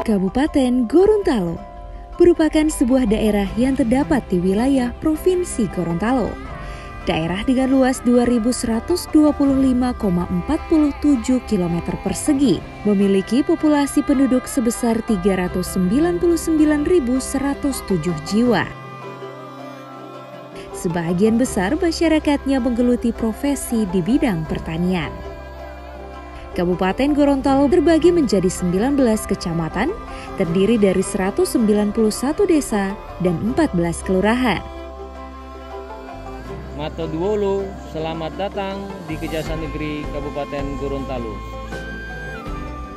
Kabupaten Gorontalo merupakan sebuah daerah yang terdapat di wilayah Provinsi Gorontalo. Daerah dengan luas 2.125,47 km persegi memiliki populasi penduduk sebesar 399.107 jiwa. Sebagian besar masyarakatnya menggeluti profesi di bidang pertanian. Kabupaten Gorontalo terbagi menjadi 19 kecamatan, terdiri dari 191 desa dan 14 kelurahan. Mato Duolo, selamat datang di Kejaksaan Negeri Kabupaten Gorontalo.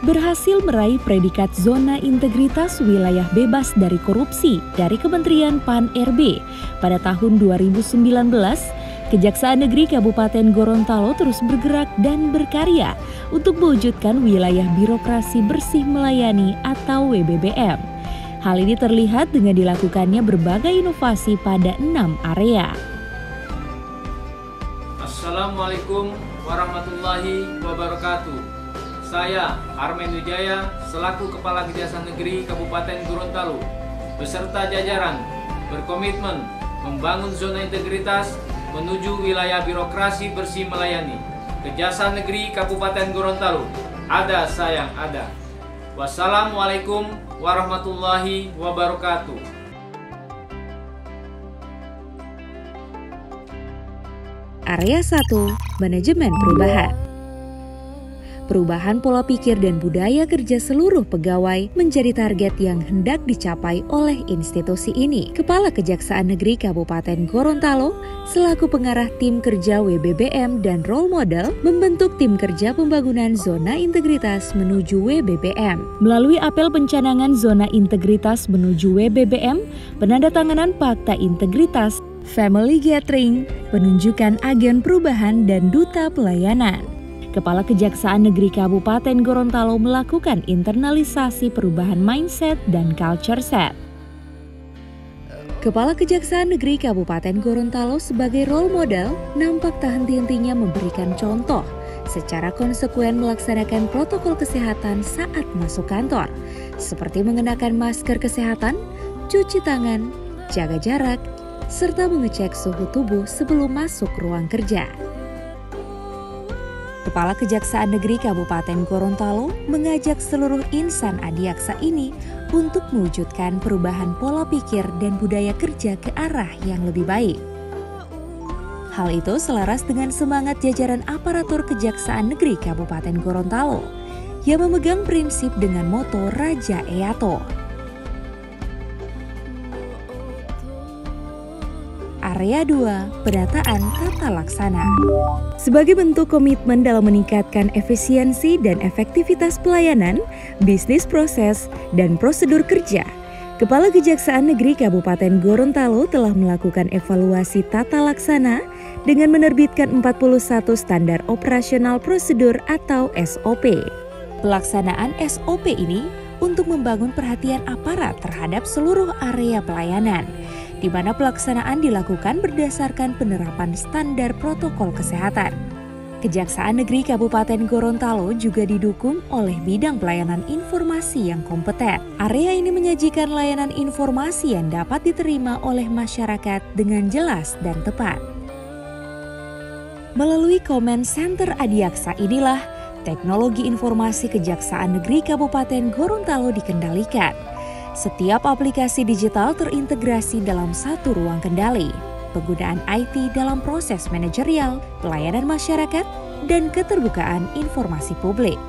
Berhasil meraih predikat Zona Integritas Wilayah Bebas dari Korupsi dari Kementerian Pan-RB pada tahun 2019, Kejaksaan Negeri Kabupaten Gorontalo terus bergerak dan berkarya untuk mewujudkan wilayah birokrasi bersih melayani atau WBBM. Hal ini terlihat dengan dilakukannya berbagai inovasi pada 6 area. Assalamualaikum warahmatullahi wabarakatuh. Saya Armen Wijaya selaku Kepala Kejaksaan Negeri Kabupaten Gorontalo beserta jajaran berkomitmen membangun zona integritas menuju wilayah birokrasi bersih melayani. Kejaksaan Negeri Kabupaten Gorontalo, ada sayang ada. Wassalamualaikum warahmatullahi wabarakatuh. Area 1, Manajemen Perubahan. Perubahan pola pikir dan budaya kerja seluruh pegawai menjadi target yang hendak dicapai oleh institusi ini. Kepala Kejaksaan Negeri Kabupaten Gorontalo selaku pengarah tim kerja WBBM dan role model membentuk tim kerja pembangunan zona integritas menuju WBBM. Melalui apel pencanangan zona integritas menuju WBBM, penandatanganan Fakta Integritas, Family Gathering, penunjukan agen perubahan dan duta pelayanan. Kepala Kejaksaan Negeri Kabupaten Gorontalo melakukan internalisasi perubahan mindset dan culture set. Kepala Kejaksaan Negeri Kabupaten Gorontalo sebagai role model nampak tak henti-hentinya memberikan contoh secara konsekuen melaksanakan protokol kesehatan saat masuk kantor, seperti mengenakan masker kesehatan, cuci tangan, jaga jarak, serta mengecek suhu tubuh sebelum masuk ruang kerja. Kepala Kejaksaan Negeri Kabupaten Gorontalo mengajak seluruh insan adiaksa ini untuk mewujudkan perubahan pola pikir dan budaya kerja ke arah yang lebih baik. Hal itu selaras dengan semangat jajaran aparatur Kejaksaan Negeri Kabupaten Gorontalo yang memegang prinsip dengan moto Raja Eato. Area 2, Penataan Tata Laksana. Sebagai bentuk komitmen dalam meningkatkan efisiensi dan efektivitas pelayanan, bisnis proses, dan prosedur kerja, Kepala Kejaksaan Negeri Kabupaten Gorontalo telah melakukan evaluasi tata laksana dengan menerbitkan 41 Standar Operasional Prosedur atau SOP. Pelaksanaan SOP ini untuk membangun perhatian aparat terhadap seluruh area pelayanan, di mana pelaksanaan dilakukan berdasarkan penerapan standar protokol kesehatan. Kejaksaan Negeri Kabupaten Gorontalo juga didukung oleh bidang pelayanan informasi yang kompeten. Area ini menyajikan layanan informasi yang dapat diterima oleh masyarakat dengan jelas dan tepat. Melalui Command Center Adiaksa inilah teknologi informasi Kejaksaan Negeri Kabupaten Gorontalo dikendalikan. Setiap aplikasi digital terintegrasi dalam satu ruang kendali. Penggunaan IT dalam proses manajerial, pelayanan masyarakat, dan keterbukaan informasi publik.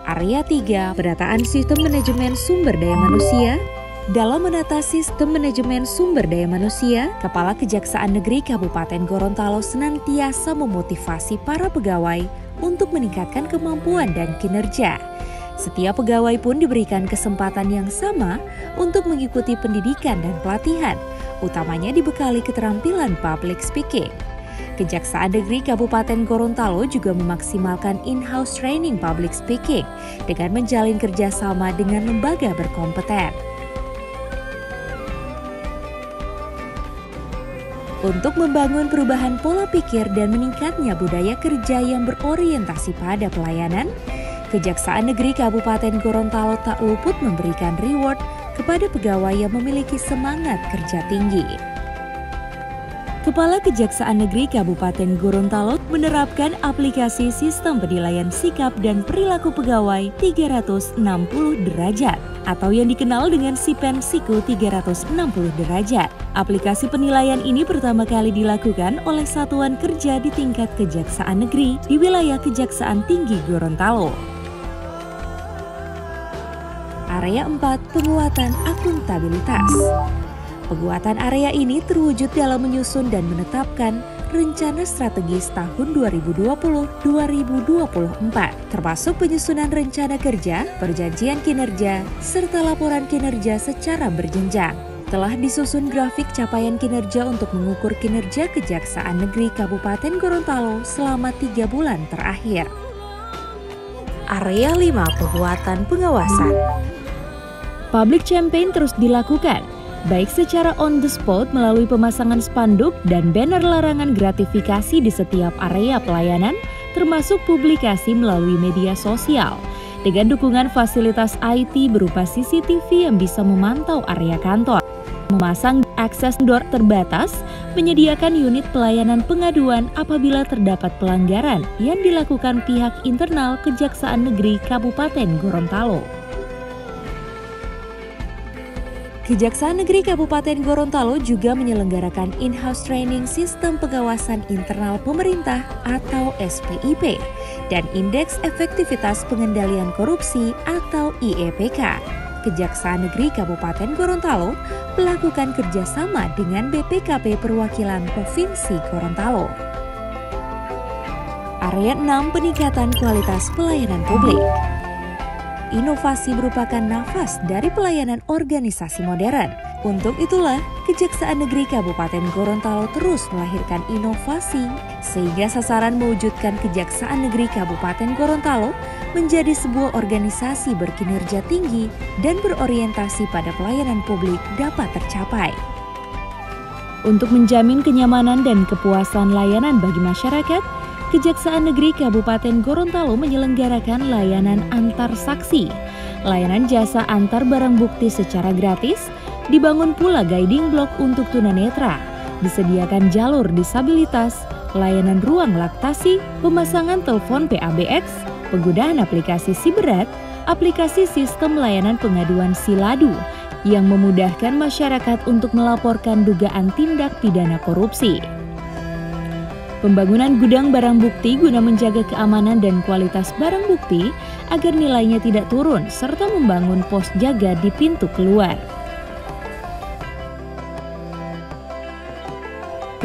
Area 3, Penataan Sistem Manajemen Sumber Daya Manusia. Dalam menata sistem manajemen sumber daya manusia, Kepala Kejaksaan Negeri Kabupaten Gorontalo senantiasa memotivasi para pegawai untuk meningkatkan kemampuan dan kinerja. Setiap pegawai pun diberikan kesempatan yang sama untuk mengikuti pendidikan dan pelatihan, utamanya dibekali keterampilan public speaking. Kejaksaan Negeri Kabupaten Gorontalo juga memaksimalkan in-house training public speaking dengan menjalin kerjasama dengan lembaga berkompeten. Untuk membangun perubahan pola pikir dan meningkatnya budaya kerja yang berorientasi pada pelayanan, Kejaksaan Negeri Kabupaten Gorontalo tak luput memberikan reward kepada pegawai yang memiliki semangat kerja tinggi. Kepala Kejaksaan Negeri Kabupaten Gorontalo menerapkan aplikasi sistem penilaian sikap dan perilaku pegawai 360 derajat atau yang dikenal dengan SIPEN Siku 360 derajat. Aplikasi penilaian ini pertama kali dilakukan oleh satuan kerja di tingkat Kejaksaan Negeri di wilayah Kejaksaan Tinggi Gorontalo. Area 4, penguatan akuntabilitas. Penguatan area ini terwujud dalam menyusun dan menetapkan rencana strategis tahun 2020-2024, termasuk penyusunan rencana kerja, perjanjian kinerja, serta laporan kinerja secara berjenjang. Telah disusun grafik capaian kinerja untuk mengukur kinerja Kejaksaan Negeri Kabupaten Gorontalo selama 3 bulan terakhir. Area 5, penguatan pengawasan. Public campaign terus dilakukan, baik secara on the spot melalui pemasangan spanduk dan banner larangan gratifikasi di setiap area pelayanan, termasuk publikasi melalui media sosial, dengan dukungan fasilitas IT berupa CCTV yang bisa memantau area kantor, memasang akses door terbatas, menyediakan unit pelayanan pengaduan apabila terdapat pelanggaran yang dilakukan pihak internal Kejaksaan Negeri Kabupaten Gorontalo. Kejaksaan Negeri Kabupaten Gorontalo juga menyelenggarakan in-house training sistem pengawasan internal pemerintah atau SPIP dan Indeks Efektivitas Pengendalian Korupsi atau IEPK. Kejaksaan Negeri Kabupaten Gorontalo melakukan kerjasama dengan BPKP Perwakilan Provinsi Gorontalo. Area 6, peningkatan kualitas pelayanan publik. Inovasi merupakan nafas dari pelayanan organisasi modern. Untuk itulah, Kejaksaan Negeri Kabupaten Gorontalo terus melahirkan inovasi sehingga sasaran mewujudkan Kejaksaan Negeri Kabupaten Gorontalo menjadi sebuah organisasi berkinerja tinggi dan berorientasi pada pelayanan publik dapat tercapai. Untuk menjamin kenyamanan dan kepuasan layanan bagi masyarakat, Kejaksaan Negeri Kabupaten Gorontalo menyelenggarakan layanan antar saksi, layanan jasa antar barang bukti secara gratis, dibangun pula guiding block untuk tunanetra, disediakan jalur disabilitas, layanan ruang laktasi, pemasangan telepon PABX, penggunaan aplikasi Siberat, aplikasi sistem layanan pengaduan Siladu yang memudahkan masyarakat untuk melaporkan dugaan tindak pidana korupsi. Pembangunan gudang barang bukti guna menjaga keamanan dan kualitas barang bukti agar nilainya tidak turun, serta membangun pos jaga di pintu keluar.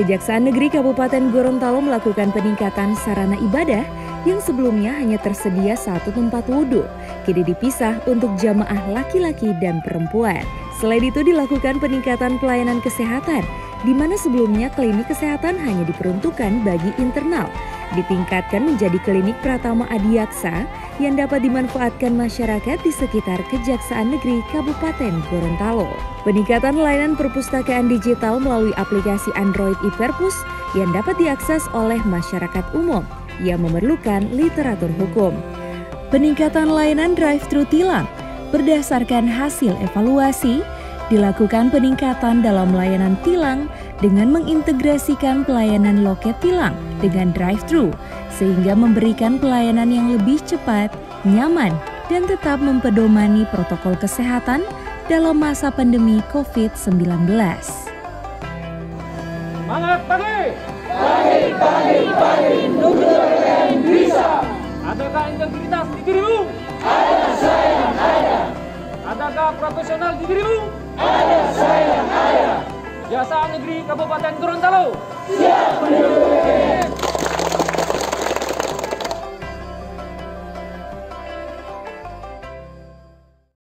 Kejaksaan Negeri Kabupaten Gorontalo melakukan peningkatan sarana ibadah yang sebelumnya hanya tersedia satu tempat wudhu, kini dipisah untuk jamaah laki-laki dan perempuan. Selain itu dilakukan peningkatan pelayanan kesehatan, di mana sebelumnya klinik kesehatan hanya diperuntukkan bagi internal, ditingkatkan menjadi klinik Pratama Adiaksa yang dapat dimanfaatkan masyarakat di sekitar Kejaksaan Negeri Kabupaten Gorontalo. Peningkatan layanan perpustakaan digital melalui aplikasi Android iPerpus yang dapat diakses oleh masyarakat umum yang memerlukan literatur hukum. Peningkatan layanan drive-thru tilang berdasarkan hasil evaluasi. Dilakukan peningkatan dalam layanan tilang dengan mengintegrasikan pelayanan loket tilang dengan drive-thru sehingga memberikan pelayanan yang lebih cepat, nyaman, dan tetap mempedomani protokol kesehatan dalam masa pandemi COVID-19. Semangat pagi! Pagi, nuker yang bisa. Adakah integritas di dirimu? Ada, sayang, ada. Adakah profesional di dirimu? Ada, sayang, ada. Kejaksaan Negeri Kabupaten Gorontalo Siap mendukung